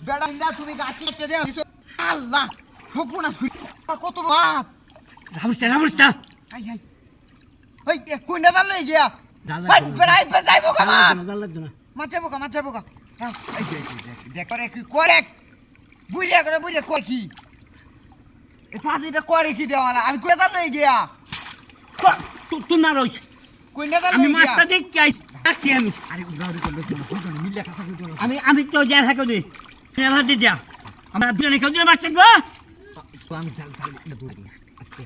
বেড়া ইন্দা তুমি গাছ কেটে দেও আল্লাহ সপুনাস কত মাছ রামুস্তা আই আই ওই কোনটা দাল লই গিয়া ভাই বেড়াই যাইবো কা মাছ মাছ যাবো কা এই দেখ করে কি করে বুইলা কই কি এই ফাঁসিটা করে কি দেওয়ালা আমি কোনটা দাল লই গিয়া তুই না রই কোনটা দাল আমি লই গিয়া মাছটা দেখি আইছি আমি আরে উড়াউড়ি করলো না মিল্লা কথা কইতো আমি তো যা থাকো দে এবার দি দিয়া আমরা বিরিয়ানি খাও দিয়ে মাছটা গো তো আমি চাল দূর দিই আস্তে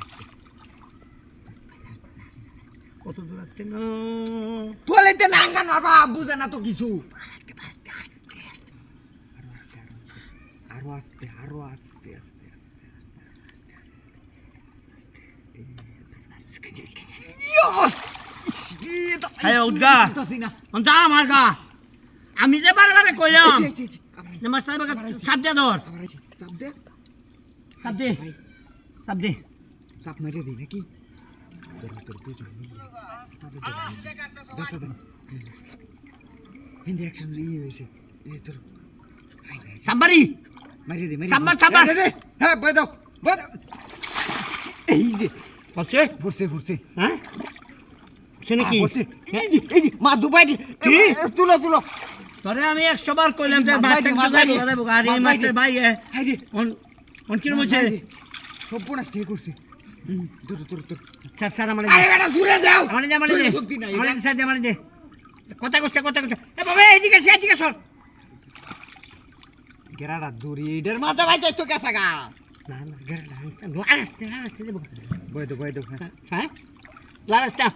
কত দূর আছে না তোলেতে নাঙ্গান বাবা বুঝে না তো কিছু আরো আস্তে হ্যাঁ উদ্গা যা আমার গা আমি যে বারে কইলাম যে মাছটা চাপ দে ধর চাপ দে চাপ মেরে দিই নাকি হিন্দি অ্যাকশন ইয়ে হয়েছে তোর সাম্বারি মারিয়ে দে সাম্বার হ্যাঁ বই দাও এই যে ঘুরছে হ্যাঁ সে নাকি এই যে মা দুবাই দি তুলো তোরে আমি 100 বার কইলাম যে মাছটা যাবো আর এই মাছটা ভাই অন কি রয়েছে সম্পূর্ণ স্টে করছে দূর ছাড় আমার আরে বেটা দূরে দাও আমার দে কথা কষ্ট এ বাবা এদিকে সর গেরাডা দূরে এডের মাথা ভাই তো কেসা গা না গেরাডা আস্তে দেব বই দো হ্যাঁ লাস্তা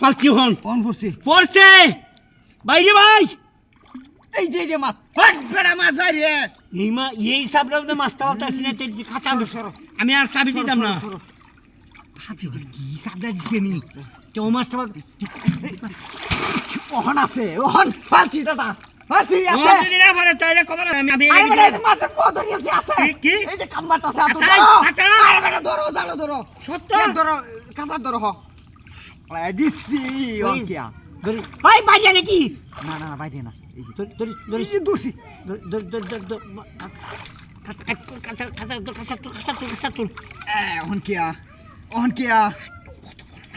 ফালছি হন কোন পড়ছে বাইরে ভাই এই যে মাছ হট বেড়া মাছ বাইরে এই সাবরাও তো মাছটা হতে আসি না তো কাঁচা আমি আর চাবি দিতাম না কি সাবরা দিছি আমি তো মাছটা ওহন আছে ফালছি দাদা ফালছি আছে না পারে তাইলে খবর আমি আরে বেটা মাছের পদরি আছে কি এই যে কামবাটা আছে আচ্ছা আরে বেটা ধরো সত্য ধরো কাঁচা ধরো আয় দিছি ওকিয়া ভাই বাইরে নাকি না বাইরে না এই যে ধরি দূরছি কাঁচা তুল ওহন কিয়া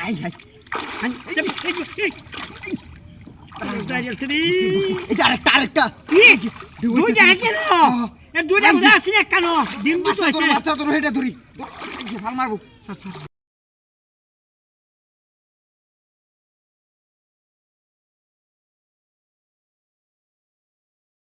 আই এই আরেকটা দুইটা আসি না কেন ডিম মাছটা ধরো হেটা ধরি এই যে ফাল মারবো